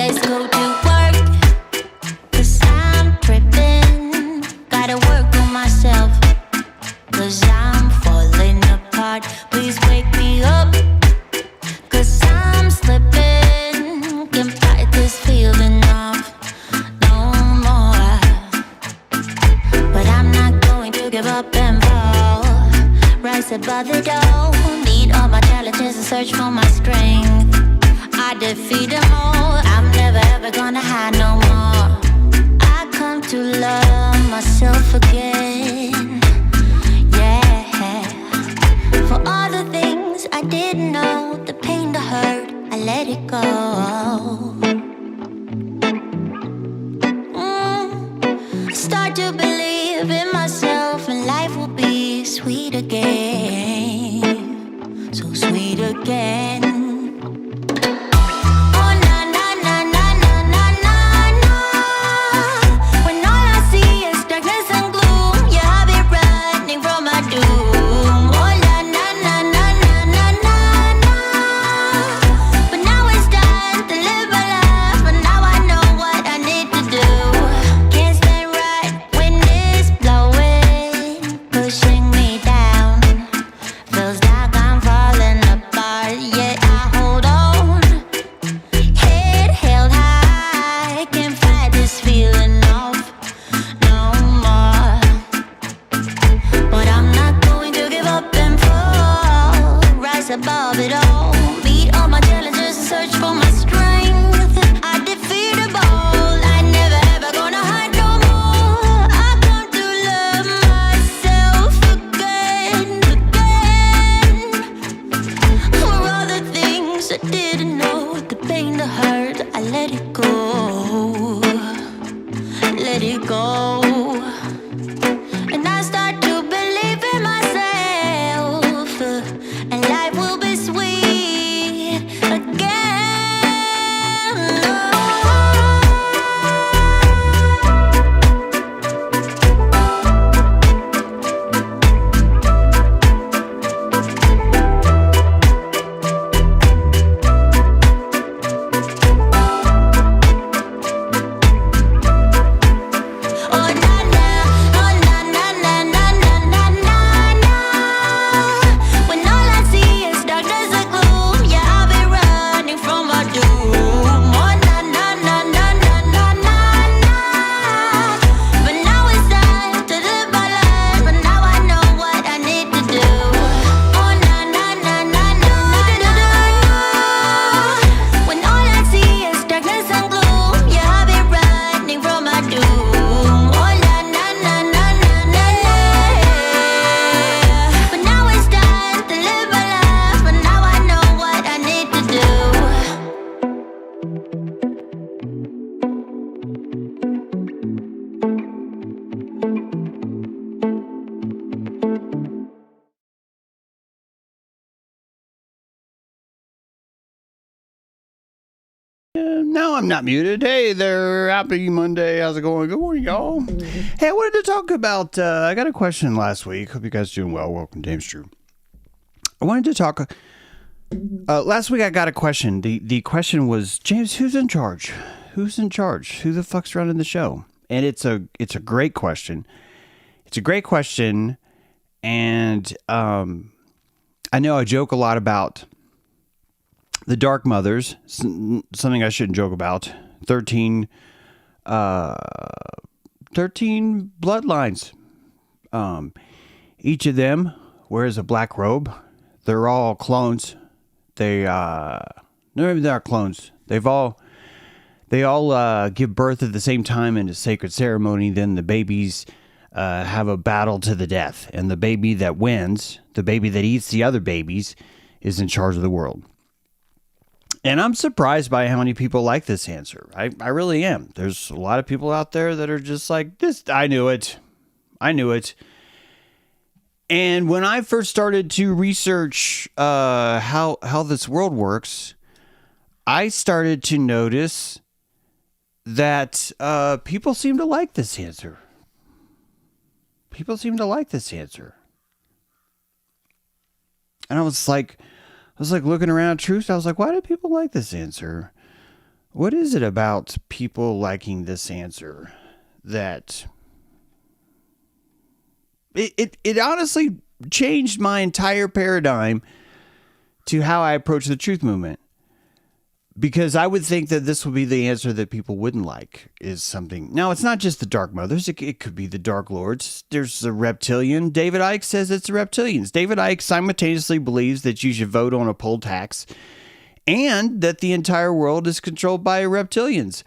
Let's go to work, 'cause I'm tripping. Gotta work on myself, 'cause I'm falling apart. Please wake me up, 'cause I'm slipping. Can't fight this feeling off no more. But I'm not going to give up and fall. Rise above the door. Meet all my challenges and search for my strength. I defeat them all. I'm never ever gonna hide no more. I come to love myself again. Yeah. For all the things I didn't know, the pain, the hurt, I let it go. Start to believe in myself, and life will be sweet again. So sweet again. Above it all, meet all my challenges and search for my strength. I defeat them all. I never ever gonna hide no more. I come to love myself again. For all the things I didn't know, the pain, the hurt, I let it go. Let it go. And I start to believe in myself, and life will be sweet again. No, I'm not muted. Hey there, happy Monday. How's it going? Good morning, y'all. Hey, I wanted to talk about, I got a question last week. Hope you guys are doing well. Welcome, James Drew. I wanted to talk, last week I got a question. The question was, James, who's in charge? Who's in charge? Who the fuck's running the show? And it's a great question. It's a great question. And I know I joke a lot about the Dark Mothers, something I shouldn't joke about. 13 bloodlines. Each of them wears a black robe. They're all clones. They're not clones. They all give birth at the same time in a sacred ceremony. Then the babies have a battle to the death. And the baby that wins, the baby that eats the other babies, is in charge of the world. And I'm surprised by how many people like this answer. I really am. There's a lot of people out there that are just like, this, I knew it. And when I first started to research how this world works, I started to notice that people seem to like this answer. And I was like looking around Truth. I was like, why do people like this answer? What is it about people liking this answer that it honestly changed my entire paradigm to how I approach the truth movement? Because I would think that this would be the answer that people wouldn't like, is something. Now, it's not just the Dark Mothers. It could be the Dark Lords. There's the reptilian. David Icke says it's the reptilians. David Icke simultaneously believes that you should vote on a poll tax and that the entire world is controlled by reptilians.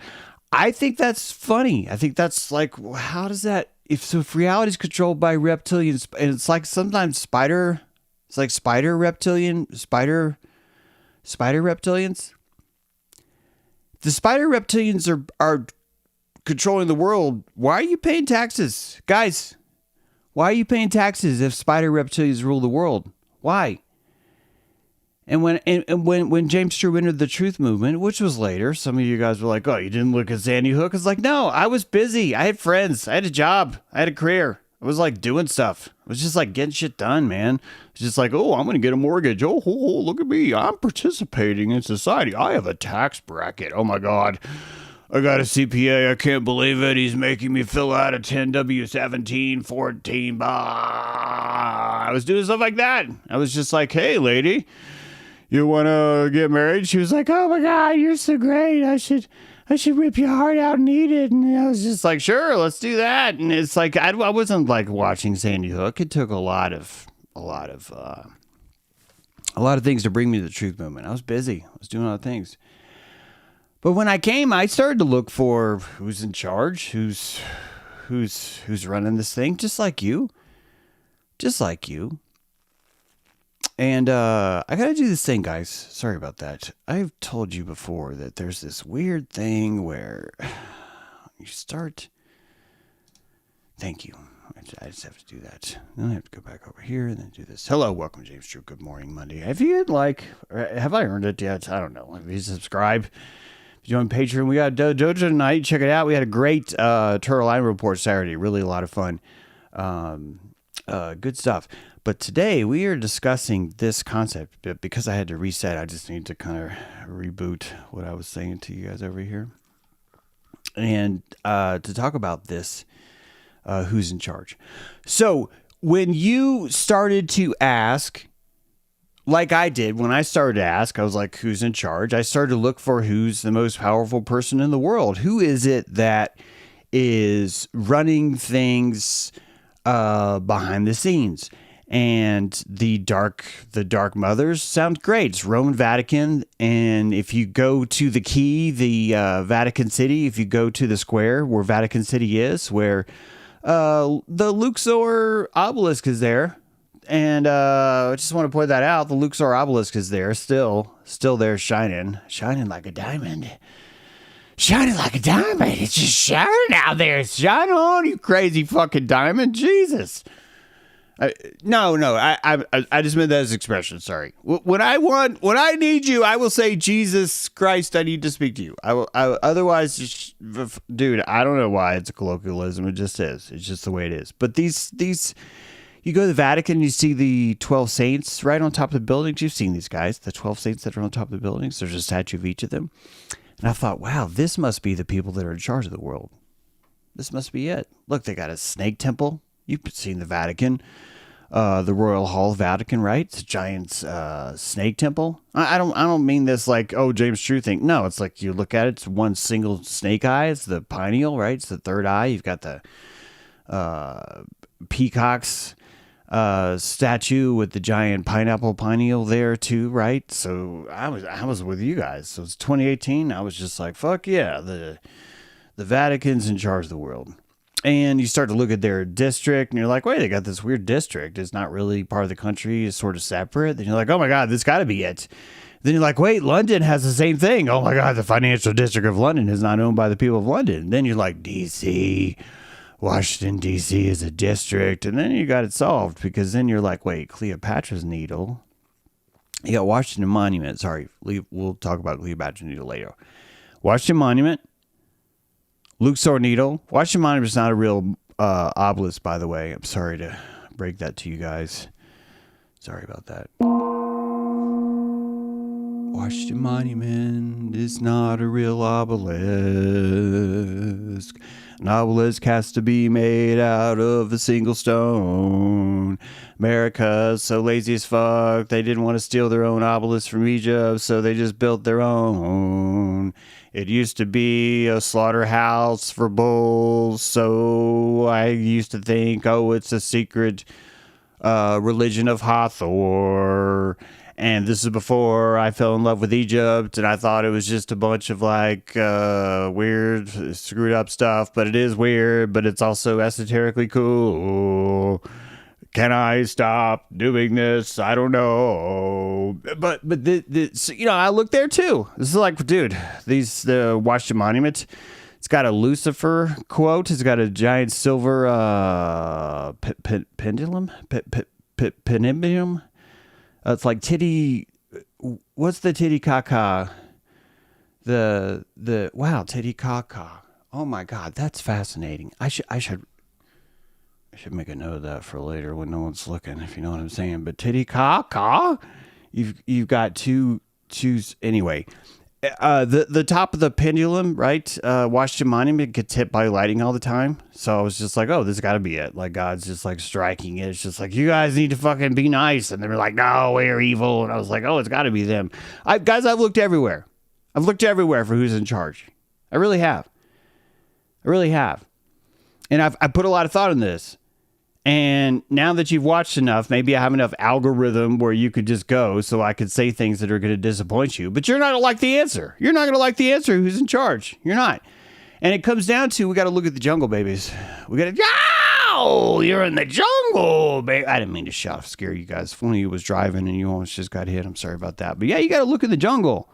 I think that's funny. I think that's like, how does that, if reality is controlled by reptilians, and it's like sometimes spider reptilians. The spider reptilians are controlling the world. Why are you paying taxes? Guys, why are you paying taxes if spider reptilians rule the world? Why? And when James True entered the truth movement, which was later, some of you guys were like, oh, you didn't look at Sandy Hook? It's like, no, I was busy. I had friends. I had a job. I had a career. I was like doing stuff. I was just like getting shit done, man. It's just like, oh, I'm going to get a mortgage. Oh, look at me. I'm participating in society. I have a tax bracket. Oh my God. I got a CPA. I can't believe it. He's making me fill out a 10W17 14. I was doing stuff like that. I was just like, hey, lady, you want to get married? She was like, oh my God, you're so great. I should rip your heart out and eat it. And I was just like, sure, let's do that. And it's like, I wasn't like watching Sandy Hook. It took a lot of things to bring me to the truth movement. I was busy. I was doing other things. But when I came, I started to look for who's in charge, who's running this thing, just like you. And I got to do this thing, guys. Sorry about that. I've told you before that there's this weird thing where you start. Thank you. I just have to do that. Then I have to go back over here and then do this. Hello, welcome, James True. Good morning, Monday. Have I earned it yet? I don't know. Have you subscribed? If you join Patreon, we got Dojo tonight. Check it out. We had a great Turtle Line report Saturday. Really a lot of fun. Good stuff. But today we are discussing this concept. But because I had to reset, I just need to kind of reboot what I was saying to you guys over here. And to talk about this, who's in charge. So when you started to ask, like I did, when I started to ask, I was like, who's in charge? I started to look for who's the most powerful person in the world. Who is it that is running things behind the scenes? And the dark mothers sound great. It's Roman Vatican. And if you go to the key, the Vatican City, if you go to the square where Vatican City is, where the Luxor obelisk is there. And I just want to point that out. The Luxor obelisk is there, still there, shining like a diamond. Shining like a diamond. It's just shining out there. Shine on, you crazy fucking diamond. Jesus. No. I just meant that as expression. Sorry. When I need you, I will say, Jesus Christ, I need to speak to you. Otherwise, just, dude, I don't know why it's a colloquialism. It just is. It's just the way it is. But these, you go to the Vatican, you see the 12 saints right on top of the buildings. You've seen these guys, the 12 saints that are on top of the buildings. There's a statue of each of them. And I thought, wow, this must be the people that are in charge of the world. This must be it. Look, they got a snake temple. You've seen the Vatican, the Royal Hall of Vatican, right? It's a giant snake temple. I don't mean this like, oh, James True thing. No, it's like you look at it, it's one single snake eye. It's the pineal, right? It's the third eye. You've got the peacock's statue with the giant pineapple pineal there too, right? So I was with you guys. So it's 2018. I was just like, fuck yeah, the Vatican's in charge of the world. And you start to look at their district and you're like, wait, they got this weird district. It's not really part of the country. It's sort of separate. Then you're like, oh my God, this got to be it. Then you're like, wait, London has the same thing. Oh my God, the financial district of London is not owned by the people of London. Then you're like, DC, Washington, D.C. is a district. And then you got it solved, because then you're like, wait, Cleopatra's Needle. You got Washington Monument. Sorry, we'll talk about Cleopatra's Needle later. Washington Monument. Luxor Needle. Washington Monument is not a real obelisk, by the way. I'm sorry to break that to you guys. Sorry about that. Washington Monument is not a real obelisk. An obelisk has to be made out of a single stone. America's so lazy as fuck, they didn't want to steal their own obelisk from Egypt, so they just built their own. It used to be a slaughterhouse for bulls, so I used to think, oh, it's a secret religion of Hathor. And this is before I fell in love with Egypt, and I thought it was just a bunch of like weird, screwed up stuff. But it is weird, but it's also esoterically cool. Can I stop doing this? I don't know. But I looked there too. This is like, dude, the Washington Monument. It's got a Lucifer quote. It's got a giant silver pendulum. Penimbium. It's like titty. What's the titty caca? Wow, titty caca. Oh my God, that's fascinating. I should make a note of that for later when no one's looking, if you know what I'm saying. But titty caca, you've got two anyway. The top of the pendulum, right? Washington Monument gets hit by lightning all the time. So I was just like, oh, this got to be it. Like God's just like striking it. It's just like, you guys need to fucking be nice. And they were like, no, we're evil. And I was like, oh, it's got to be them. I've looked everywhere. I've looked everywhere for who's in charge. I really have. And I put a lot of thought in this. And now that you've watched enough, maybe I have enough algorithm where you could just go so I could say things that are going to disappoint you. But you're not going to like the answer. You're not going to like the answer who's in charge. You're not. And it comes down to, we got to look at the jungle, babies. We got to, oh, you're in the jungle, baby. I didn't mean to shout, scare you guys. If one of you was driving and you almost just got hit, I'm sorry about that. But yeah, you got to look at the jungle.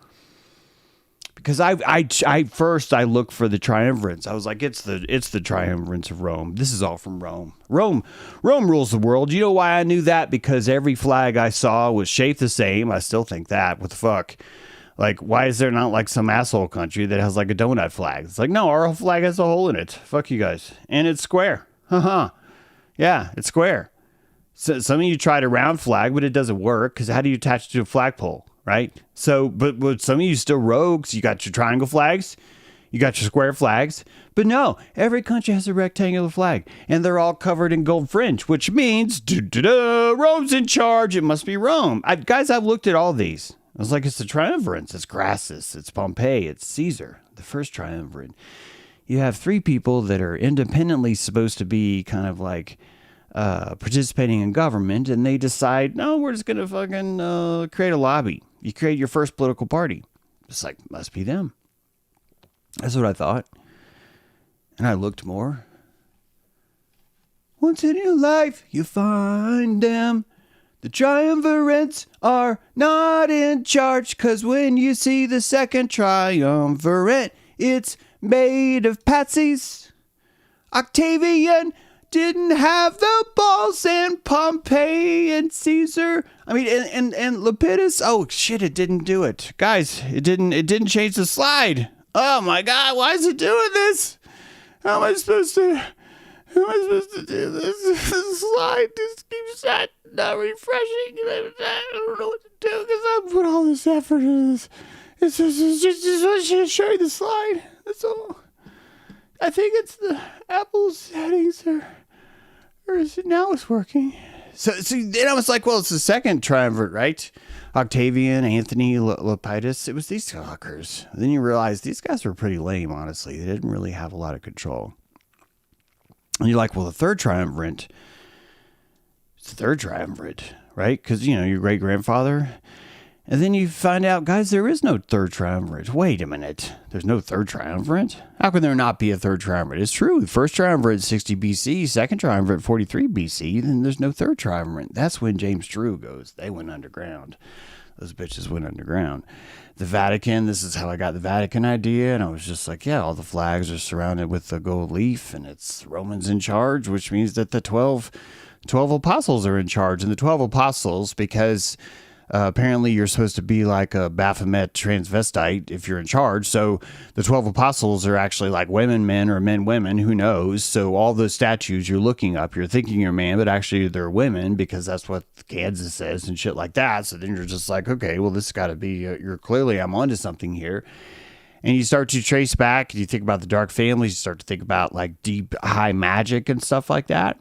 Because I first looked for the triumvirates. I was like, it's the triumvirates of Rome. This is all from Rome. Rome rules the world. You know why I knew that? Because every flag I saw was shaped the same. I still think that. What the fuck? Like, why is there not like some asshole country that has like a donut flag? It's like, no, our flag has a hole in it. Fuck you guys. And it's square. Haha. Yeah, it's square. So some of you tried a round flag, but it doesn't work. Because how do you attach it to a flagpole? Right? So, but some of you still rogues. You got your triangle flags. You got your square flags. But no, every country has a rectangular flag. And they're all covered in gold fringe, which means Rome's in charge. It must be Rome. Guys, I've looked at all these. I was like, it's the triumvirates. It's Crassus. It's Pompey. It's Caesar, the first triumvirate. You have three people that are independently supposed to be kind of like participating in government. And they decide, no, we're just going to fucking create a lobby. You create your first political party. It's like, must be them. That's what I thought. And I looked more. Once in your life, you find them. The triumvirates are not in charge. 'Cause when you see the second triumvirate, it's made of patsies. Octavian didn't have the balls, and Pompey and Caesar. I mean, and Lepidus. Oh shit! It didn't do it, guys. It didn't change the slide. Oh my God! Why is it doing this? How am I supposed to do this? This slide just keeps not refreshing. I don't know what to do because I put all this effort into this. It's just show you the slide. That's all. I think it's the Apple settings or is it now it's working? So then I was like, well, it's the second triumvirate, right? Octavian, Anthony, Lepidus. It was these fuckers. Then you realize these guys were pretty lame, honestly. They didn't really have a lot of control. And you're like, well, the third triumvirate. It's the third triumvirate, right? Because, your great-grandfather. And then you find out, guys, there is no third triumvirate. Wait a minute. There's no third triumvirate? How can there not be a third triumvirate? It's true. The first triumvirate, 60 BC. Second triumvirate, 43 BC. Then there's no third triumvirate. That's when James Drew goes, they went underground. Those bitches went underground. The Vatican, this is how I got the Vatican idea. And I was just like, yeah, all the flags are surrounded with the gold leaf. And it's Romans in charge, which means that the 12 apostles are in charge. And the 12 apostles, because Apparently, you're supposed to be like a Baphomet transvestite if you're in charge. So the 12 apostles are actually like women, men, or men, women. Who knows? So all those statues you're looking up, you're thinking you're man, but actually they're women because that's what Kansas says and shit like that. So then you're just like, okay, well, this has got to be, you're clearly, I'm onto something here. And you start to trace back and you think about the dark families, you start to think about like deep, high magic and stuff like that.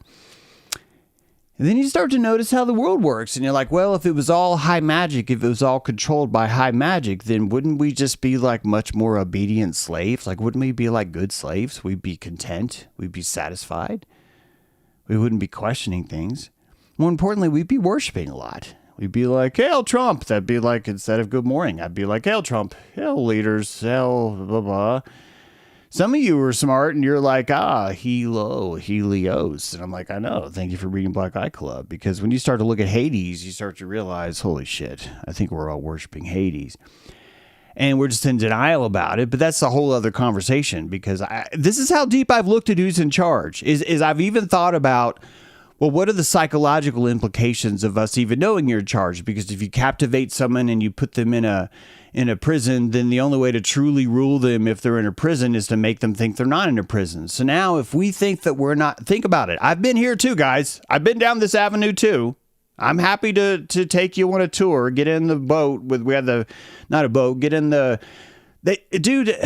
And then you start to notice how the world works. And you're like, well, if it was all high magic, if it was all controlled by high magic, then wouldn't we just be like much more obedient slaves? Like, wouldn't we be like good slaves? We'd be content. We'd be satisfied. We wouldn't be questioning things. More importantly, we'd be worshiping a lot. We'd be like, hail Trump. That'd be like, instead of good morning, I'd be like, hail Trump, hail leaders, hail blah, blah. Some of you are smart and you're like, Helios. And I'm like, I know. Thank you for reading Black Eye Club. Because when you start to look at Hades, you start to realize, holy shit, I think we're all worshiping Hades. And we're just in denial about it. But that's a whole other conversation because this is how deep I've looked at who's in charge. Is I've even thought about, well, what are the psychological implications of us even knowing you're in charge? Because if you captivate someone and you put them in a prison, then the only way to truly rule them if they're in a prison is to make them think they're not in a prison. So now if we think that we're not, think about it. I've been here too, guys. I've been down this avenue too. I'm happy to take you on a tour. Get in the boat with, not a boat, get in dude,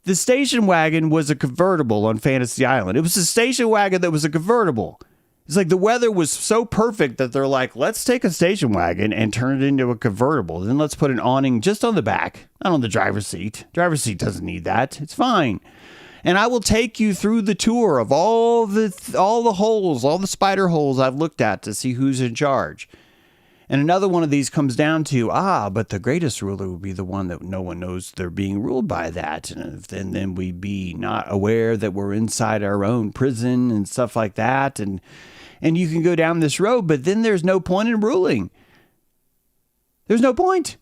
the station wagon was a convertible on Fantasy Island. It was a station wagon that was a convertible. It's like the weather was so perfect that they're like, let's take a station wagon and turn it into a convertible. Then let's put an awning just on the back, not on the driver's seat. Driver's seat doesn't need that. It's fine. And I will take you through the tour of all the holes, all the spider holes I've looked at to see who's in charge. And another one of these comes down to, but the greatest ruler would be the one that no one knows they're being ruled by that. And then we'd be not aware that we're inside our own prison and stuff like that. And you can go down this road, but then there's no point in ruling. There's no point.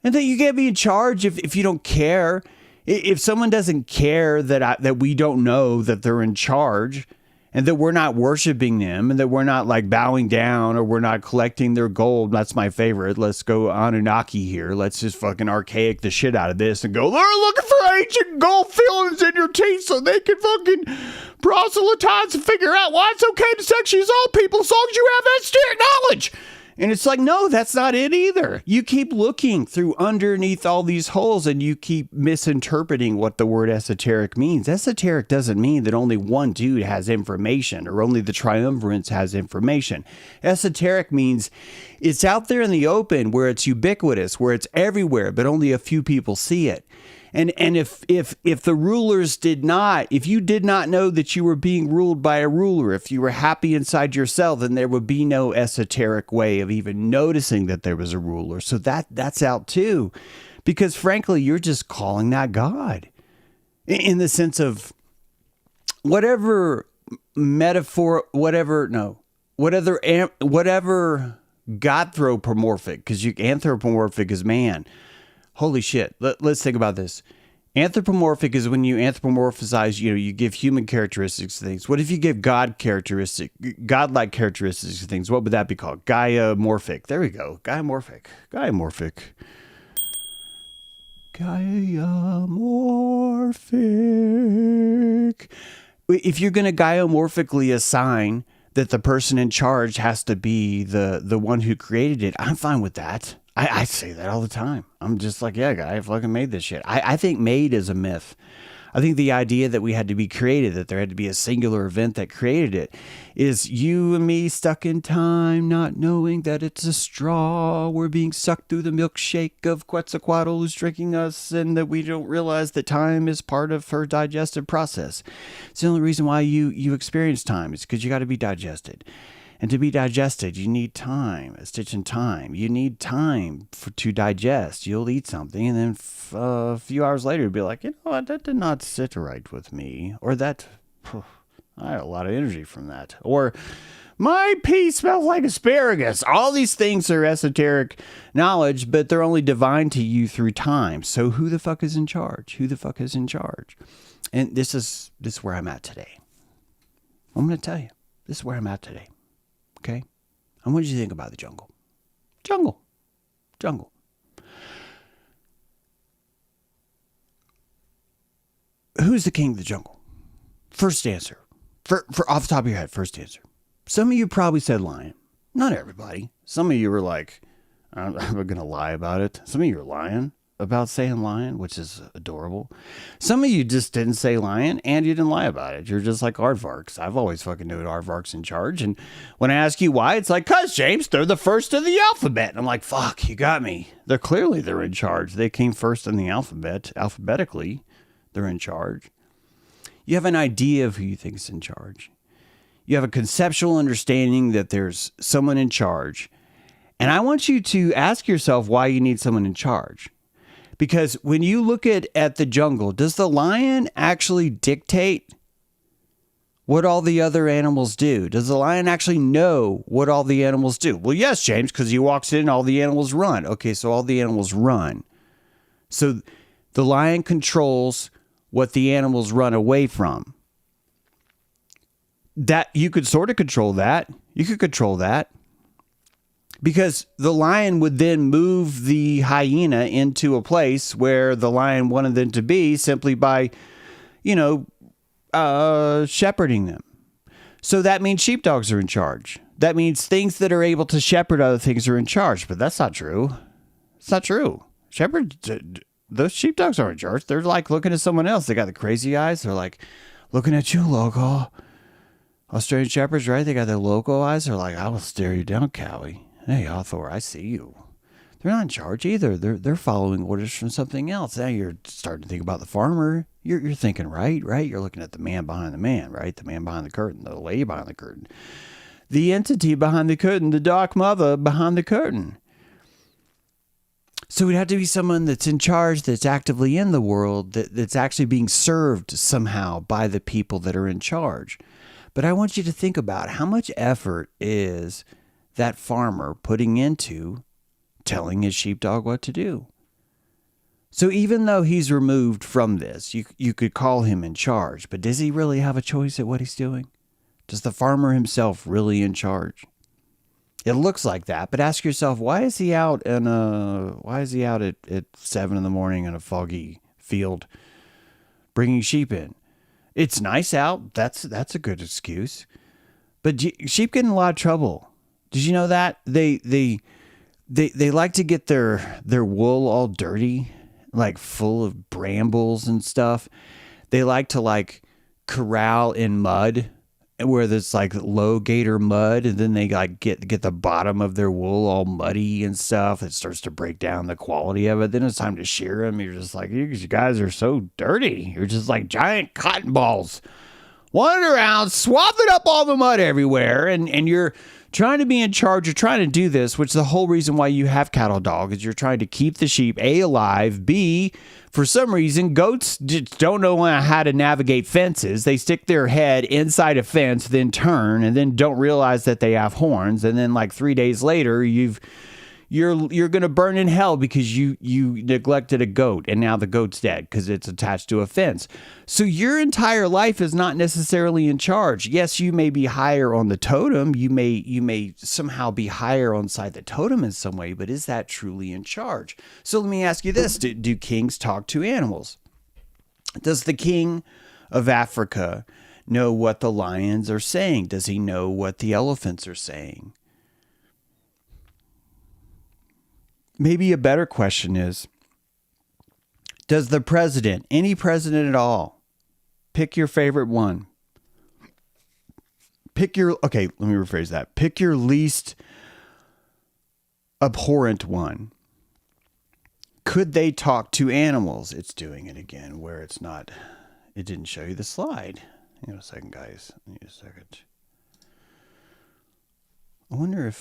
And then you can't be in charge if you don't care. If someone doesn't care that we don't know that they're in charge and that we're not worshiping them and that we're not like bowing down or we're not collecting their gold. That's my favorite. Let's go Anunnaki here. Let's just fucking archaic the shit out of this and go, they're looking for ancient gold fillings in your teeth so they can fucking proselytize and figure out why it's okay to sexualize all people as long as you have esoteric knowledge. And it's like, no, that's not it either. You keep looking through underneath all these holes and you keep misinterpreting what the word esoteric means. Esoteric doesn't mean that only one dude has information or only the triumvirates has information. Esoteric means it's out there in the open where it's ubiquitous, where it's everywhere, but only a few people see it. And if the rulers if you did not know that you were being ruled by a ruler, if you were happy inside yourself, then there would be no esoteric way of even noticing that there was a ruler. So that's out too, because frankly, you're just calling that God in the sense of whatever gothropomorphic, because anthropomorphic is man. Holy shit. Let's think about this. Anthropomorphic is when you anthropomorphize, you give human characteristics to things. What if you give godlike characteristics to things? What would that be called? Gaiamorphic. There we go. Gaiamorphic. If you're going to gaiamorphically assign that the person in charge has to be the one who created it, I'm fine with that. I say that all the time. I'm just like, yeah, guy, I fucking made this shit. I think made is a myth. I think the idea that we had to be created, that there had to be a singular event that created it, is you and me stuck in time, not knowing that it's a straw. We're being sucked through the milkshake of Quetzalcoatl who's drinking us, and that we don't realize that time is part of her digestive process. It's the only reason why you experience time. It's because you got to be digested. And to be digested, you need time, a stitch in time. You need time to digest. You'll eat something, and then a few hours later, you'll be like, you know what, that did not sit right with me. Or I had a lot of energy from that. Or my pee smells like asparagus. All these things are esoteric knowledge, but they're only divine to you through time. So who the fuck is in charge? Who the fuck is in charge? And this is where I'm at today. I'm going to tell you, this is where I'm at today. Okay? And what did you think about the jungle? Jungle. Jungle. Who's the king of the jungle? First answer. For off the top of your head, first answer. Some of you probably said lion. Not everybody. Some of you were like, I'm going to lie about it. Some of you are lying about saying lion, which is adorable. Some of you just didn't say lion and you didn't lie about it. You're just like aardvarks. I've always fucking knew aardvarks in charge. And when I ask you why, it's like, cause James, they're the first of the alphabet. And I'm like, fuck, you got me. They're in charge. They came first in the alphabet. Alphabetically, they're in charge. You have an idea of who you think is in charge. You have a conceptual understanding that there's someone in charge. And I want you to ask yourself why you need someone in charge. Because when you look at the jungle, does the lion actually dictate what all the other animals do? Does the lion actually know what all the animals do? Well, yes, James, because he walks in and all the animals run. Okay, so all the animals run. So the lion controls what the animals run away from. That you could sort of control that. You could control that. Because the lion would then move the hyena into a place where the lion wanted them to be simply by, shepherding them. So that means sheepdogs are in charge. That means things that are able to shepherd other things are in charge. But that's not true. It's not true. Those sheepdogs aren't in charge. They're like looking at someone else. They got the crazy eyes. They're like looking at you, loco. Australian shepherds, right? They got their loco eyes. They're like, I will stare you down, Cowie. Hey, Hathor, I see you. They're not in charge either. They're following orders from something else. Now you're starting to think about the farmer. You're thinking right? You're looking at the man behind the man, right? The man behind the curtain, the lady behind the curtain, the entity behind the curtain, the dark mother behind the curtain. So it'd have to be someone that's in charge, that's actively in the world, that's actually being served somehow by the people that are in charge. But I want you to think about how much effort is that farmer putting into telling his sheepdog what to do. So even though he's removed from this, you could call him in charge, but does he really have a choice at what he's doing? Does the farmer himself really in charge? It looks like that, but ask yourself, why is he out at 7 a.m. in a foggy field bringing sheep in? It's nice out. That's a good excuse. But sheep get in a lot of trouble. Did you know that? They like to get their wool all dirty, like full of brambles and stuff. They like to corral in mud where there's low gator mud, and then they get the bottom of their wool all muddy and stuff. It starts to break down the quality of it. Then it's time to shear them. You're just like, you guys are so dirty. You're just like giant cotton balls wandering around, swathing up all the mud everywhere, and you're trying to be in charge. You're trying to do this, which is the whole reason why you have cattle dog, is you're trying to keep the sheep A, alive, B, for some reason, goats just don't know how to navigate fences. They stick their head inside a fence, then turn, and then don't realize that they have horns. And then 3 days later, you're going to burn in hell because you neglected a goat, and now the goat's dead because it's attached to a fence. So your entire life is not necessarily in charge. Yes, you may be higher on the totem. You may somehow be higher on side the totem in some way, but is that truly in charge? So let me ask you this. Do kings talk to animals? Does the king of Africa know what the lions are saying? Does he know what the elephants are saying? Maybe a better question is, does the president, any president at all, pick your favorite one? Okay, let me rephrase that. Pick your least abhorrent one. Could they talk to animals? It's doing it again where it's not, it didn't show you the slide. Hang on a second, guys. Need a second. I wonder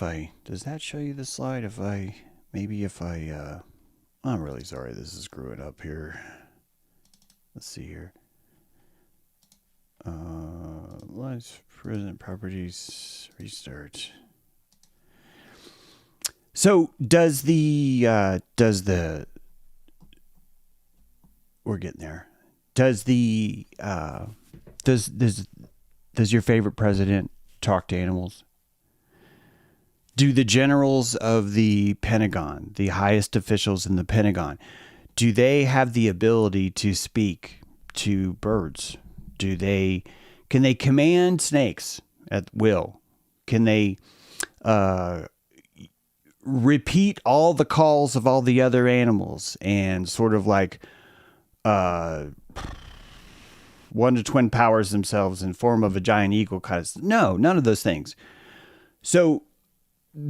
does that show you the slide I'm really sorry this is screwing up here. Let's see here. Let's present properties, restart. So does we're getting there. Does your favorite president talk to animals? Do the generals of the Pentagon, the highest officials in the Pentagon, do they have the ability to speak to birds? Can they command snakes at will? Can they repeat all the calls of all the other animals and sort of like one to twin powers themselves in form of a giant eagle kind of? No, none of those things. So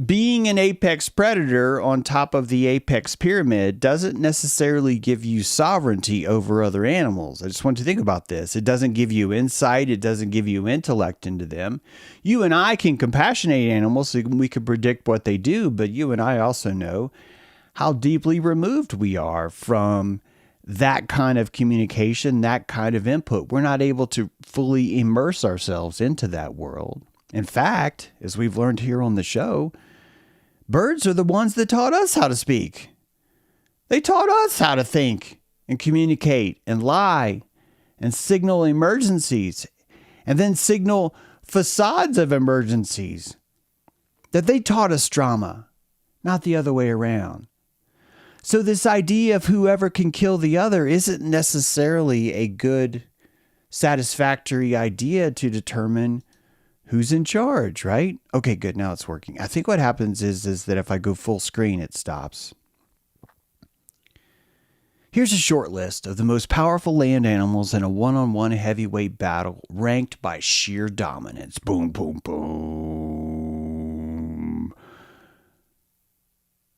being an apex predator on top of the apex pyramid doesn't necessarily give you sovereignty over other animals. I just want you to think about this. It doesn't give you insight. It doesn't give you intellect into them. You and I can compassionate animals so we can predict what they do, but you and I also know how deeply removed we are from that kind of communication, that kind of input. We're not able to fully immerse ourselves into that world. In fact, as we've learned here on the show, birds are the ones that taught us how to speak. They taught us how to think and communicate and lie and signal emergencies and then signal facades of emergencies. That they taught us drama, not the other way around. So this idea of whoever can kill the other isn't necessarily a good, satisfactory idea to determine who's in charge, right? Okay, good. Now it's working. I think what happens is that if I go full screen, it stops. Here's a short list of the most powerful land animals in a one-on-one heavyweight battle ranked by sheer dominance. Boom, boom, boom.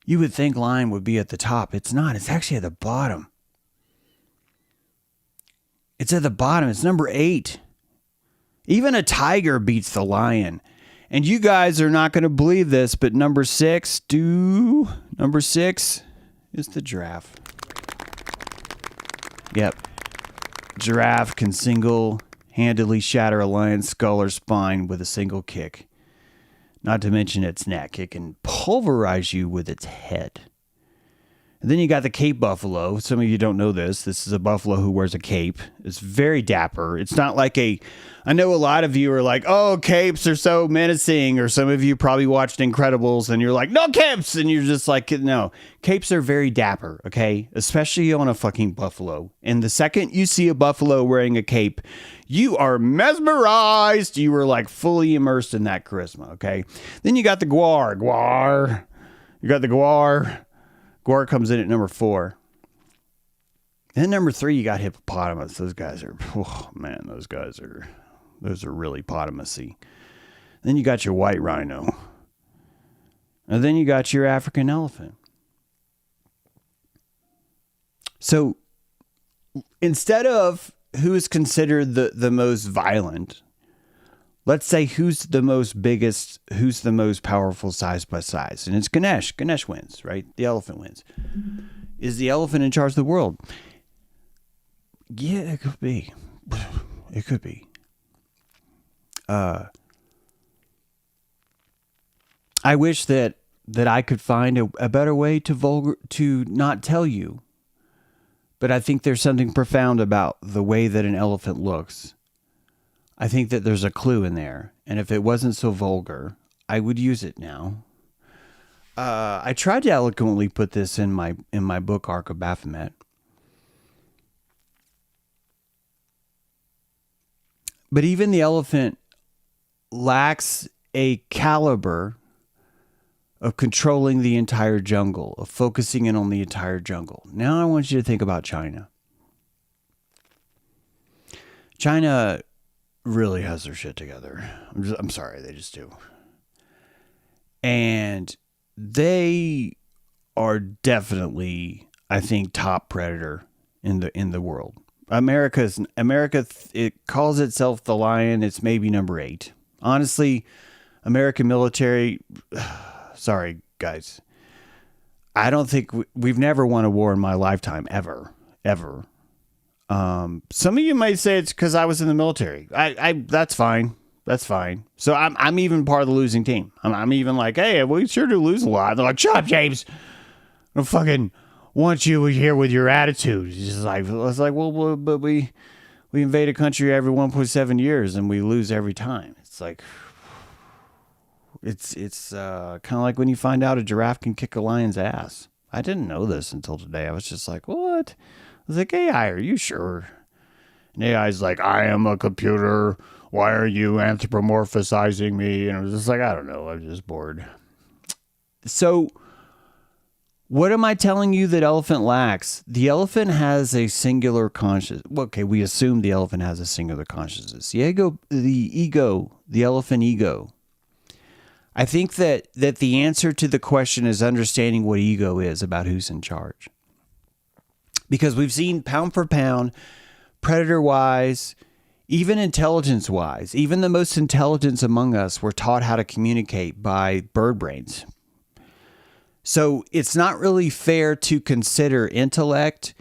You would think lion would be at the top. It's not. It's actually at the bottom. It's at the bottom. It's number 8. Even a tiger beats the lion. And you guys are not going to believe this, but number 6 is the giraffe. Yep. Giraffe can single-handedly shatter a lion's skull or spine with a single kick. Not to mention its neck. It can pulverize you with its head. And then you got the Cape buffalo. Some of you don't know this. This is a buffalo who wears a cape. It's very dapper. It's not like I know a lot of you are like, oh, capes are so menacing. Or some of you probably watched Incredibles and you're like, no capes. And you're just like, no, capes are very dapper. Okay. Especially on a fucking buffalo. And the second you see a buffalo wearing a cape, you are mesmerized. You were like fully immersed in that charisma. Okay. Then you got the guar. You got the guar. Guar comes in at number 4. Then number 3, you got hippopotamus. Those guys are, oh man, those are really potamusy. Then you got your white rhino. And then you got your African elephant. So instead of who is considered the most violent, let's say who's the most powerful size by size. And it's Ganesh. Ganesh wins, right? The elephant wins. Is the elephant in charge of the world? Yeah, it could be. It could be. I wish that I could find a better way to not tell you. But I think there's something profound about the way that an elephant looks. I think that there's a clue in there. And if it wasn't so vulgar, I would use it now. I tried to eloquently put this in my book, Arc of Baphomet. But even the elephant lacks a caliber of controlling the entire jungle, of focusing in on the entire jungle. Now I want you to think about China. China really has their shit together. I'm sorry, they just do. And they are definitely, I think, top predator in the world. America, it calls itself the lion. It's maybe number 8. Honestly, American military, sorry guys, I don't think we've never won a war in my lifetime, ever. Some of you might say it's because I was in the military. That's fine. So I'm even part of the losing team. I'm even like, hey, we sure do lose a lot. They're like, shut up, James. I don't fucking want you here with your attitude. It's just like, it's like, well, but we invade a country every 1.7 years and we lose every time. It's like, It's kind of like when you find out a giraffe can kick a lion's ass. I didn't know this until today. I was just like, what? I was like, AI, are you sure? And AI's like, I am a computer. Why are you anthropomorphizing me? And I was just like, I don't know. I'm just bored. So what am I telling you that elephant lacks? The elephant has a singular consciousness. Okay, we assume the elephant has a singular consciousness. The elephant ego. I think that the answer to the question is understanding what ego is about who's in charge. Because we've seen pound for pound, predator-wise, even intelligence-wise, even the most intelligent among us were taught how to communicate by bird brains. So it's not really fair to consider intellect,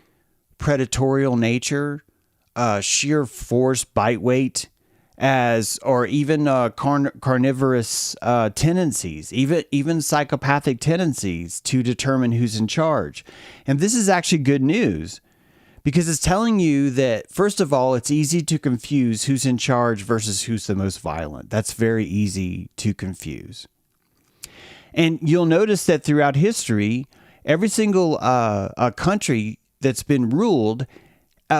predatorial nature, sheer force, bite weight, or even carnivorous tendencies, even psychopathic tendencies to determine who's in charge. And this is actually good news because it's telling you that, first of all, it's easy to confuse who's in charge versus who's the most violent. That's very easy to confuse. And you'll notice that throughout history, every single country that's been ruled,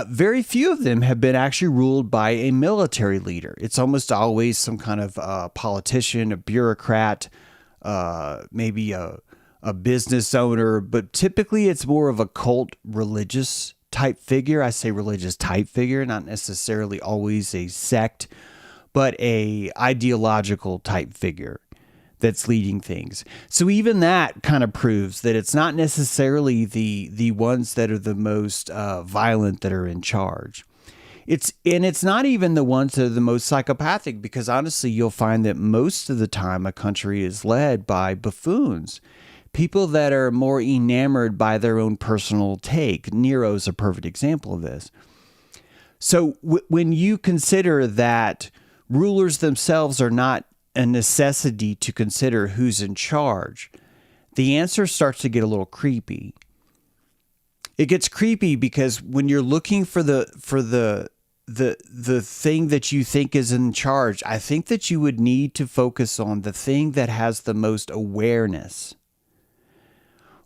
very few of them have been actually ruled by a military leader. It's almost always some kind of politician, a bureaucrat, maybe a business owner, but typically it's more of a cult religious type figure. I say religious type figure, not necessarily always a sect, but a ideological type figure that's leading things. So even that kind of proves that it's not necessarily the ones that are the most violent that are in charge. It's not even the ones that are the most psychopathic, because honestly, you'll find that most of the time a country is led by buffoons, people that are more enamored by their own personal take. Nero's a perfect example of this. So when you consider that rulers themselves are not a necessity to consider who's in charge, the answer starts to get a little creepy. It gets creepy because when you're looking for the thing that you think is in charge, I think that you would need to focus on the thing that has the most awareness.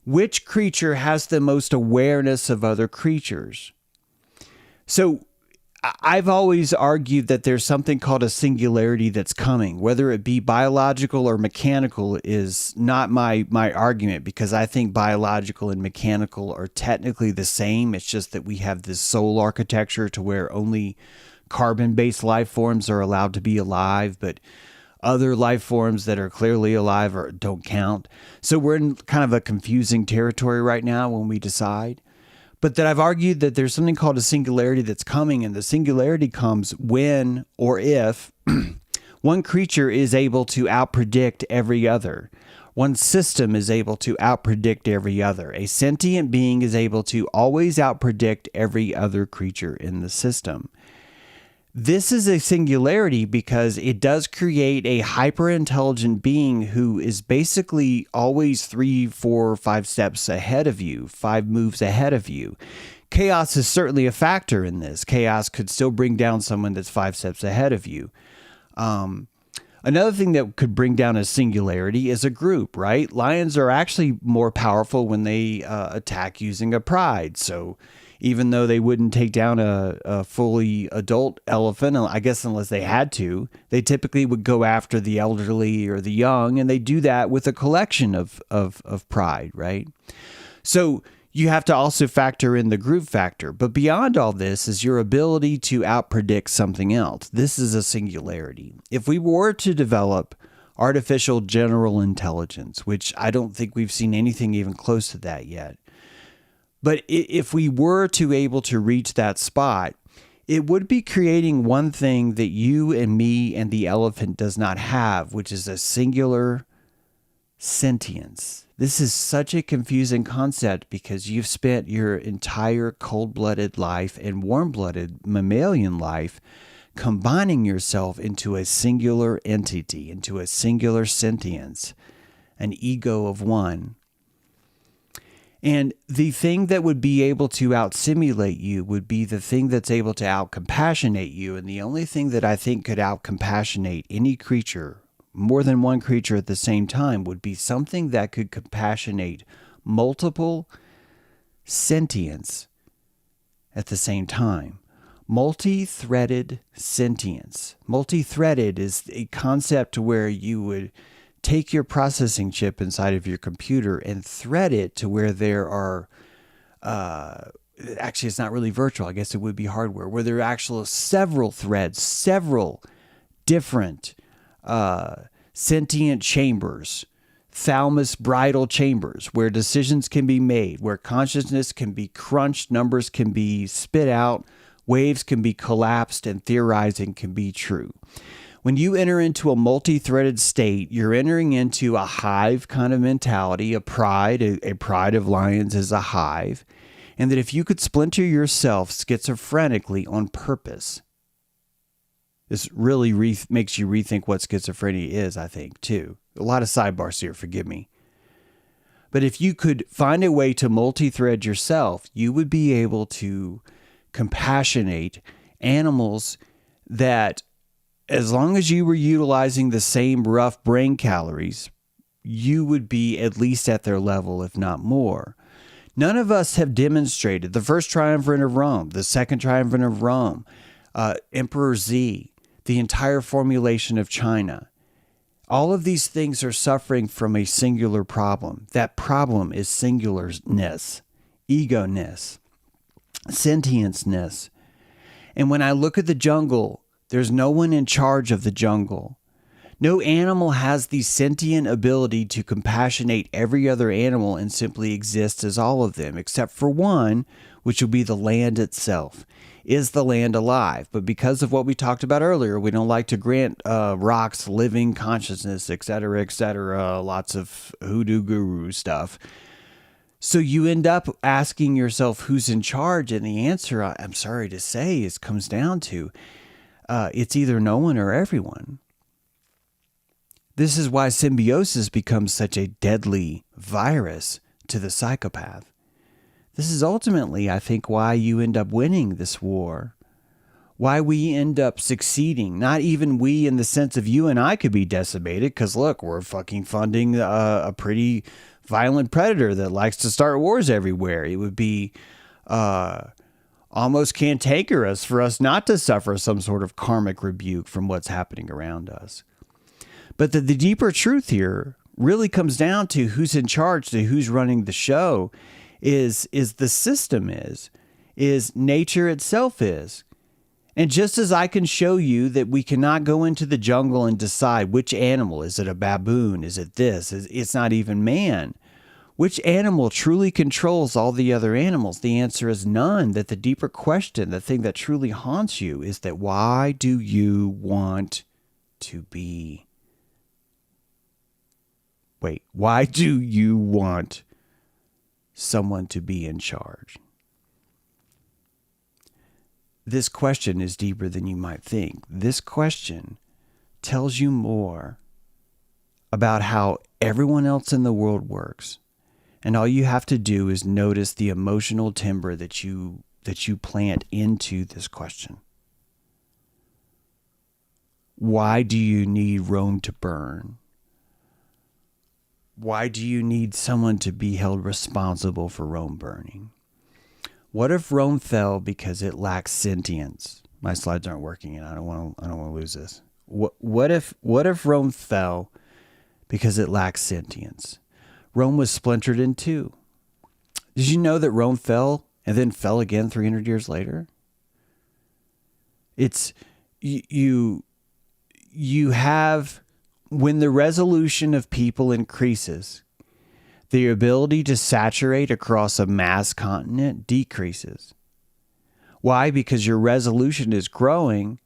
Which creature has the most awareness of other creatures? So I've always argued that there's something called a singularity that's coming. Whether it be biological or mechanical is not my argument, because I think biological and mechanical are technically the same. It's just that we have this soul architecture to where only carbon-based life forms are allowed to be alive, but other life forms that are clearly alive don't count. So we're in kind of a confusing territory right now when we decide. But that I've argued that there's something called a singularity that's coming, and the singularity comes when or if one creature is able to outpredict every other. One system is able to outpredict every other. A sentient being is able to always outpredict every other creature in the system. This is a singularity because it does create a hyper-intelligent being who is basically always 3, 4, 5 steps ahead of you, 5 moves ahead of you. Chaos is certainly a factor in this. Chaos could still bring down someone that's 5 steps ahead of you. Another thing that could bring down a singularity is a group, right? Lions are actually more powerful when they attack using a pride. So even though they wouldn't take down a fully adult elephant, I guess unless they had to, they typically would go after the elderly or the young, and they do that with a collection of pride, right? So you have to also factor in the group factor. But beyond all this is your ability to outpredict something else. This is a singularity. If we were to develop artificial general intelligence, which I don't think we've seen anything even close to that yet, but if we were to able to reach that spot, it would be creating one thing that you and me and the elephant does not have, which is a singular sentience. This is such a confusing concept because you've spent your entire cold-blooded life and warm-blooded mammalian life combining yourself into a singular entity, into a singular sentience, an ego of one. And the thing that would be able to out-simulate you would be the thing that's able to out-compassionate you. And the only thing that I think could out-compassionate any creature more than one creature at the same time would be something that could compassionate multiple sentience at the same time. Multi-threaded sentience. Multi-threaded is a concept where you would take your processing chip inside of your computer and thread it to where there are, actually it's not really virtual, I guess it would be hardware, where there are actual several threads, several different sentient chambers, thalamus bridal chambers, where decisions can be made, where consciousness can be crunched, numbers can be spit out, waves can be collapsed, and theorizing can be true. When you enter into a multi-threaded state, you're entering into a hive kind of mentality, a pride of lions is a hive, and that if you could splinter yourself schizophrenically on purpose, this really makes you rethink what schizophrenia is, I think, too. A lot of sidebars here, forgive me. But if you could find a way to multi-thread yourself, you would be able to compassionate animals that, as long as you were utilizing the same rough brain calories, you would be at least at their level, if not more. None of us have demonstrated the first triumvirate of Rome, the second triumvirate of Rome, Emperor Z, the entire formulation of China. All of these things are suffering from a singular problem. That problem is singularness, ego-ness, sentience-ness. And when I look at the jungle, there's no one in charge of the jungle. No animal has the sentient ability to compassionate every other animal and simply exist as all of them, except for one, which will be the land itself. Is the land alive? But because of what we talked about earlier, we don't like to grant rocks living consciousness, etc., lots of hoodoo guru stuff. So you end up asking yourself who's in charge, and the answer, I'm sorry to say, comes down to it's either no one or everyone. This is why symbiosis becomes such a deadly virus to the psychopath. This is ultimately, I think, why you end up winning this war. Why we end up succeeding. Not even we in the sense of you and I could be decimated, because look, we're fucking funding a pretty violent predator that likes to start wars everywhere. It would be almost cantankerous for us not to suffer some sort of karmic rebuke from what's happening around us. But the deeper truth here really comes down to who's in charge, to who's running the show, is the system is nature itself is. And just as I can show you that we cannot go into the jungle and decide which animal, is it a baboon, is it this, it's not even man. Which animal truly controls all the other animals? The answer is none. That the deeper question, the thing that truly haunts you, is that why do you want to be? Wait, why do you want someone to be in charge? This question is deeper than you might think. This question tells you more about how everyone else in the world works. And all you have to do is notice the emotional timbre that you plant into this question. Why do you need Rome to burn? Why do you need someone to be held responsible for Rome burning? What if Rome fell because it lacks sentience? My slides aren't working, and I don't want to lose this. What if Rome fell because it lacks sentience? Rome was splintered in two. Did you know that Rome fell and then fell again 300 years later? It's you have, when the resolution of people increases, the ability to saturate across a mass continent decreases. Why? Because your resolution is growing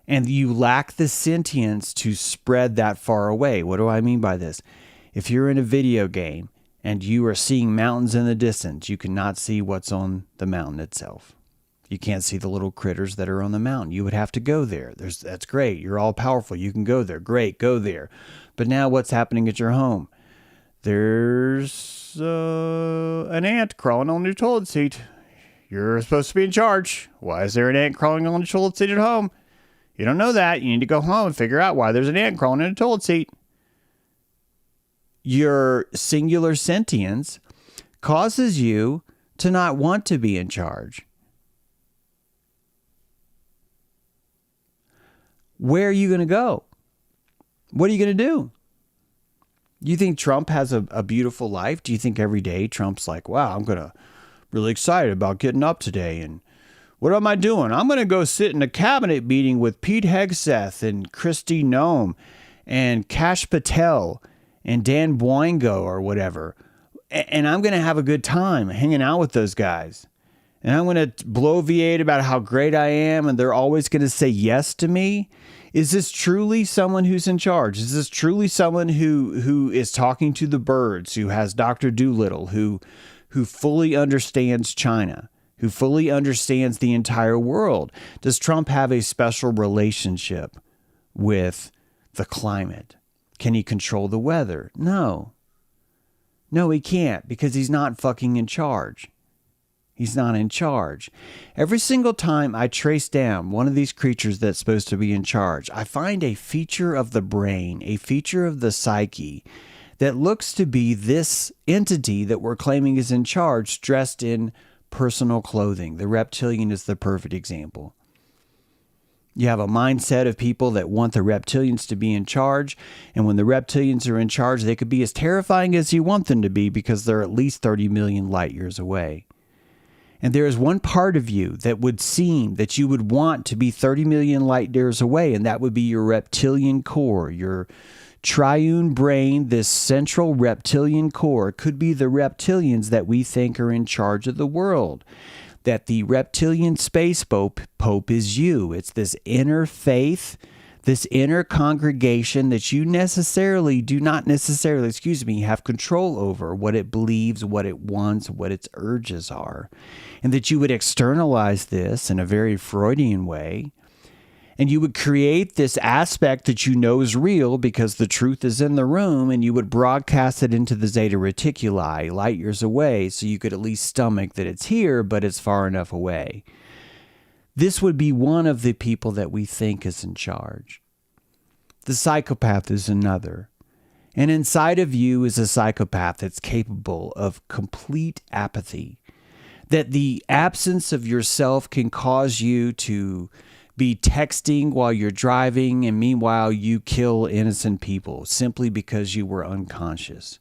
and you lack the sentience to spread that far away. What do I mean by this? If you're in a video game and you are seeing mountains in the distance, you cannot see what's on the mountain itself. You can't see the little critters that are on the mountain. You would have to go there. That's great. You're all powerful. You can go there. Great, go there. But now what's happening at your home? There's an ant crawling on your toilet seat. You're supposed to be in charge. Why is there an ant crawling on your toilet seat at home? You don't know that. You need to go home and figure out why there's an ant crawling in a toilet seat. Your singular sentience causes you to not want to be in charge. Where are you going to go? What are you going to do? You think Trump has a beautiful life? Do you think every day Trump's like, wow, I'm really excited about getting up today. And what am I doing? I'm going to go sit in a cabinet meeting with Pete Hegseth and Kristi Noem and Kash Patel and Dan Boingo or whatever. And I'm going to have a good time hanging out with those guys. And I'm going to bloviate about how great I am. And they're always going to say yes to me. Is this truly someone who's in charge? Is this truly someone who is talking to the birds, who has Dr. Doolittle, who fully understands China, who fully understands the entire world? Does Trump have a special relationship with the climate? Can he control the weather? No. No, he can't, because he's not fucking in charge. He's not in charge. Every single time I trace down one of these creatures that's supposed to be in charge, I find a feature of the brain, a feature of the psyche that looks to be this entity that we're claiming is in charge dressed in personal clothing. The reptilian is the perfect example. You have a mindset of people that want the reptilians to be in charge. And when the reptilians are in charge, they could be as terrifying as you want them to be because they're at least 30 million light years away. And there is one part of you that would seem that you would want to be 30 million light years away, and that would be your reptilian core, your triune brain. This central reptilian core could be the reptilians that we think are in charge of the world. That the reptilian space pope is you. It's this inner faith, this inner congregation that you do not necessarily have control over what it believes, what it wants, what its urges are. And that you would externalize this in a very Freudian way. And you would create this aspect that you know is real because the truth is in the room, and you would broadcast it into the zeta reticuli, light years away, so you could at least stomach that it's here, but it's far enough away. This would be one of the people that we think is in charge. The psychopath is another. And inside of you is a psychopath that's capable of complete apathy. That the absence of yourself can cause you to be texting while you're driving, and meanwhile you kill innocent people simply because you were unconscious.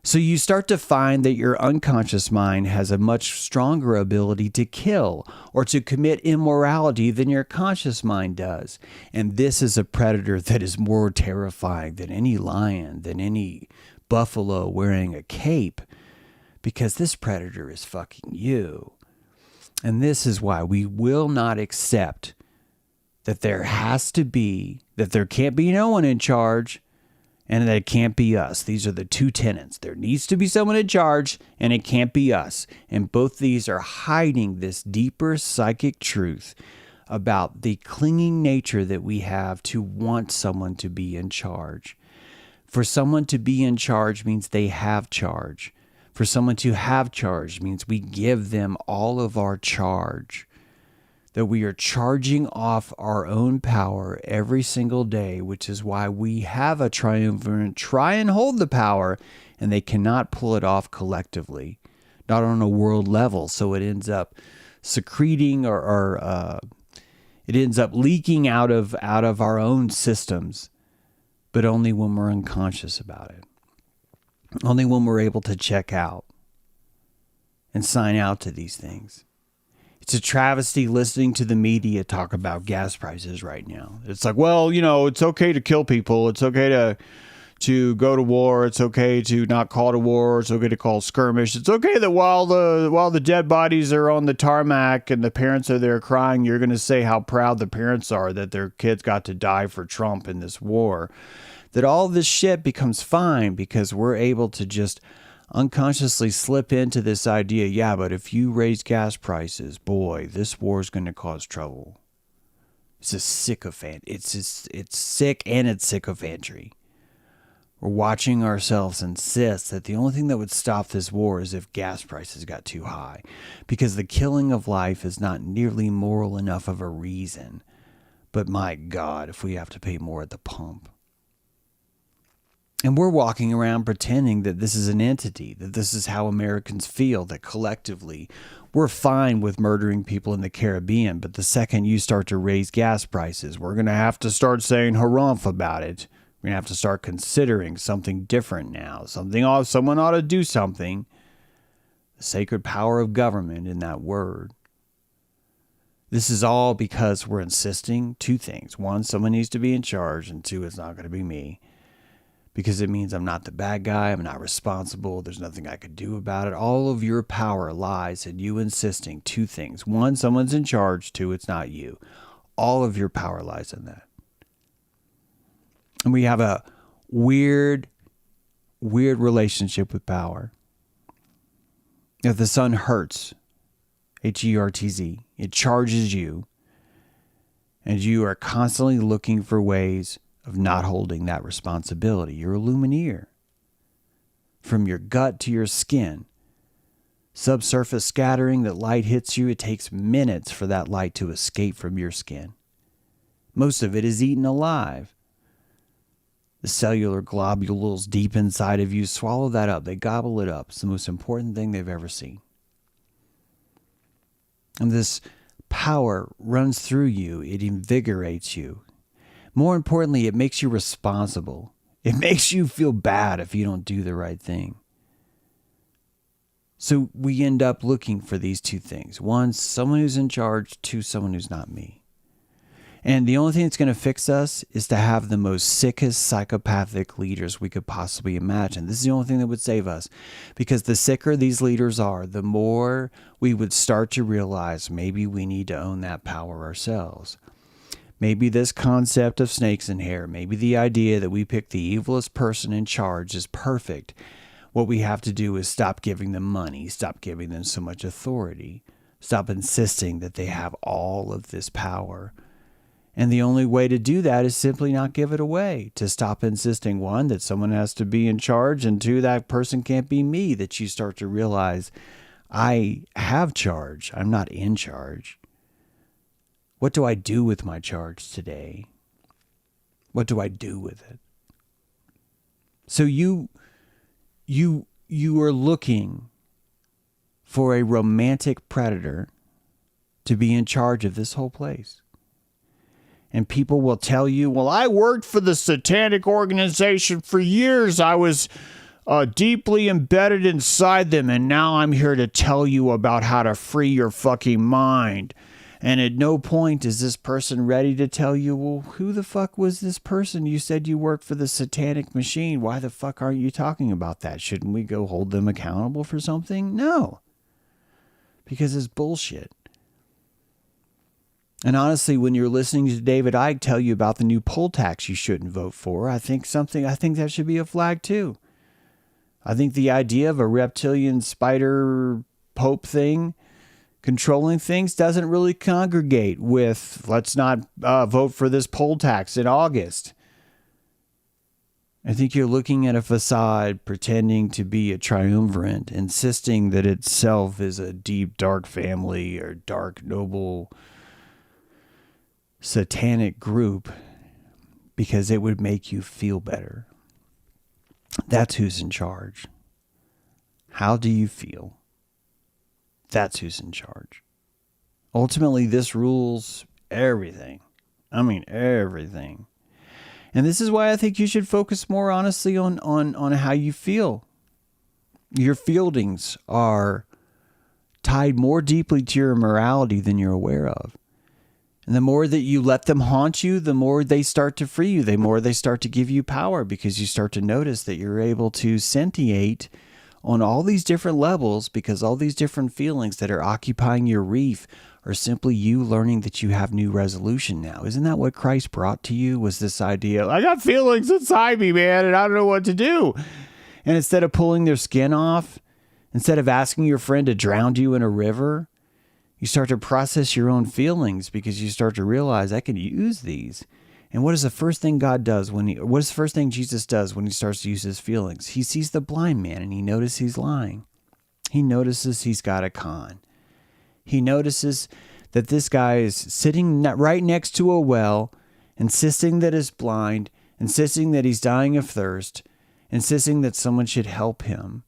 So you start to find that your unconscious mind has a much stronger ability to kill or to commit immorality than your conscious mind does. And this is a predator that is more terrifying than any lion, than any buffalo wearing a cape, because this predator is fucking you. And this is why we will not accept that there can't be no one in charge, and that it can't be us. These are the two tenets. There needs to be someone in charge, and it can't be us. And both these are hiding this deeper psychic truth about the clinging nature that we have to want someone to be in charge. For someone to be in charge means they have charge. For someone to have charge means we give them all of our charge. That we are charging off our own power every single day, which is why we have a triumvirate try and hold the power, and they cannot pull it off collectively, not on a world level. So it ends up secreting or it ends up leaking out of our own systems, but only when we're unconscious about it. Only when we're able to check out and sign out to these things. It's a travesty listening to the media talk about gas prices right now. It's like, well, it's okay to kill people. It's okay to go to war. It's okay to not call to war. It's okay to call skirmish. It's okay that while the dead bodies are on the tarmac and the parents are there crying, you're going to say how proud the parents are that their kids got to die for Trump in this war. That all this shit becomes fine because we're able to just unconsciously slip into this idea, yeah, but if you raise gas prices, boy, this war is going to cause trouble. It's a sycophant. It's sick, and it's sycophantry. We're watching ourselves insist that the only thing that would stop this war is if gas prices got too high, because the killing of life is not nearly moral enough of a reason. But my God, if we have to pay more at the pump. And we're walking around pretending that this is an entity, that this is how Americans feel, that collectively we're fine with murdering people in the Caribbean. But the second you start to raise gas prices, we're going to have to start saying harumph about it. We're going to have to start considering something different now. Someone ought to do something. The sacred power of government in that word. This is all because we're insisting two things. One, someone needs to be in charge. And two, it's not going to be me. Because it means I'm not the bad guy. I'm not responsible. There's nothing I could do about it. All of your power lies in you insisting two things. One, someone's in charge. Two, it's not you. All of your power lies in that. And we have a weird relationship with power. If the sun hurts, Hertz, it charges you. And you are constantly looking for ways of not holding that responsibility. You're a lumineer. From your gut to your skin. Subsurface scattering, that light hits you. It takes minutes for that light to escape from your skin. Most of it is eaten alive. The cellular globules deep inside of you swallow that up. They gobble it up. It's the most important thing they've ever seen. And this power runs through you. It invigorates you. More importantly, it makes you responsible. It makes you feel bad if you don't do the right thing. So we end up looking for these two things. One, someone who's in charge. Two, someone who's not me. And the only thing that's going to fix us is to have the most sickest psychopathic leaders we could possibly imagine. This is the only thing that would save us. Because the sicker these leaders are, the more we would start to realize maybe we need to own that power ourselves. Maybe this concept of snakes in hair, maybe the idea that we pick the evilest person in charge is perfect. What we have to do is stop giving them money, stop giving them so much authority, stop insisting that they have all of this power. And the only way to do that is simply not give it away, to stop insisting, one, that someone has to be in charge, and two, that person can't be me, that you start to realize, I have charge, I'm not in charge. What do I do with my charge today? What do I do with it? So you are looking for a romantic predator to be in charge of this whole place. And people will tell you, well, I worked for the satanic organization for years. I was deeply embedded inside them. And now I'm here to tell you about how to free your fucking mind. And at no point is this person ready to tell you, well, who the fuck was this person? You said you worked for the satanic machine. Why the fuck aren't you talking about that? Shouldn't we go hold them accountable for something? No. Because it's bullshit. And honestly, when you're listening to David Icke tell you about the new poll tax you shouldn't vote for, I think that should be a flag too. I think the idea of a reptilian spider pope thing controlling things doesn't really congregate with let's not vote for this poll tax in August. I think you're looking at a facade pretending to be a triumvirate, insisting that itself is a deep, dark family or dark, noble, satanic group because it would make you feel better. That's who's in charge. How do you feel? That's who's in charge. Ultimately, this rules everything. I mean, everything. And this is why I think you should focus more honestly on how you feel. Your feelings are tied more deeply to your morality than you're aware of. And the more that you let them haunt you, the more they start to free you, the more they start to give you power, because you start to notice that you're able to sentiate on all these different levels, because all these different feelings that are occupying your reef are simply you learning that you have new resolution now. Isn't that what Christ brought to you, was this idea, I got feelings inside me, man, and I don't know what to do. And instead of pulling their skin off, instead of asking your friend to drown you in a river, you start to process your own feelings, because you start to realize I can use these. And what is the first thing God does what is the first thing Jesus does when he starts to use his feelings? He sees the blind man and he notices he's lying. He notices he's got a con. He notices that this guy is sitting right next to a well, insisting that he's blind, insisting that he's dying of thirst, insisting that someone should help him.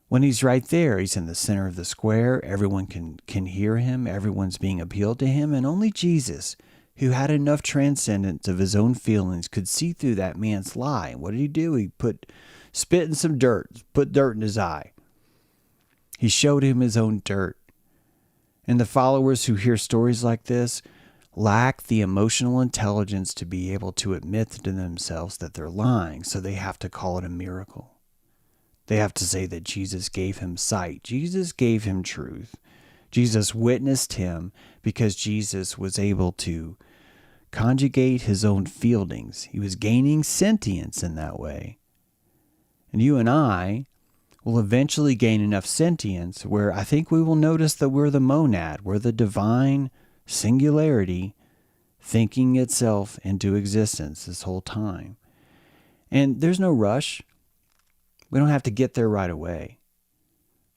When he's right there, he's in the center of the square. Everyone can hear him. Everyone's being appealed to him. And only Jesus, who had enough transcendence of his own feelings, could see through that man's lie. What did he do? He spit in some dirt, put dirt in his eye. He showed him his own dirt. And the followers who hear stories like this lack the emotional intelligence to be able to admit to themselves that they're lying, so they have to call it a miracle. They have to say that Jesus gave him sight. Jesus gave him truth. Jesus witnessed him because Jesus was able to conjugate his own feelings. He was gaining sentience in that way. And you and I will eventually gain enough sentience where I think we will notice that we're the monad, we're the divine singularity thinking itself into existence this whole time. And there's no rush. We don't have to get there right away.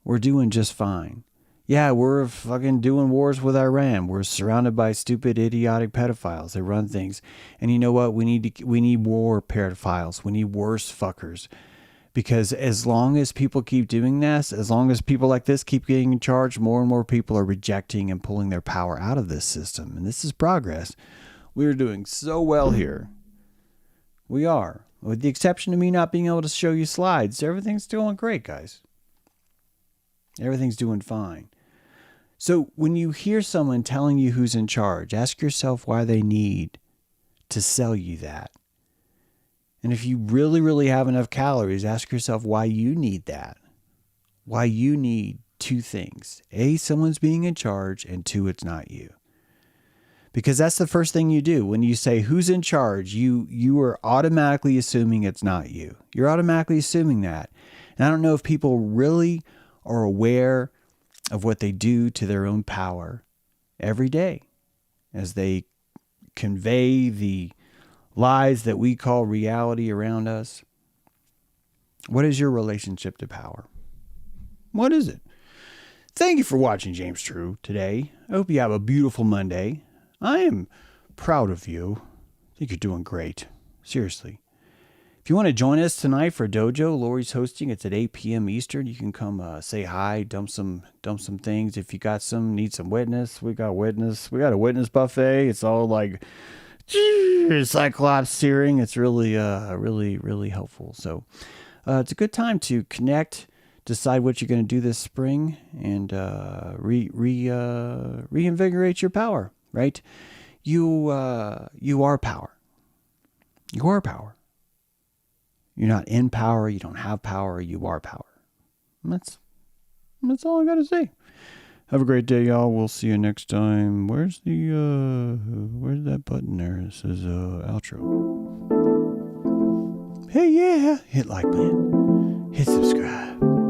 We're doing just fine. Yeah, we're fucking doing wars with Iran. We're surrounded by stupid, idiotic pedophiles. They run things. And you know what? We need more pedophiles. We need worse fuckers. Because as long as people keep doing this, as long as people like this keep getting in charge, more and more people are rejecting and pulling their power out of this system. And this is progress. We're doing so well here. We are. With the exception of me not being able to show you slides, everything's doing great, guys. Everything's doing fine. So when you hear someone telling you who's in charge, ask yourself why they need to sell you that. And if you really, really have enough calories, ask yourself why you need that. Why you need two things. A, someone's being in charge, and two, it's not you. Because that's the first thing you do. When you say who's in charge, you are automatically assuming it's not you. You're automatically assuming that. And I don't know if people really are aware of what they do to their own power every day as they convey the lies that we call reality around us. What is your relationship to power? What is it? Thank you for watching James True today. I hope you have a beautiful Monday. I am proud of you. I think you're doing great. Seriously. If you want to join us tonight for Dojo, Lori's hosting. It's at 8 p.m. Eastern. You can come say hi, dump some things. If you got need some witness, we got witness. We got a witness buffet. It's all like Cyclops searing. It's really, really helpful. So it's a good time to connect, decide what you're going to do this spring, and reinvigorate your power. Right? You are power. You are power. You're not in power. You don't have power. You are power. And that's all I got to say. Have a great day, y'all. We'll see you next time. Where's that button there? It says outro. Hey, yeah. Hit like button. Hit subscribe.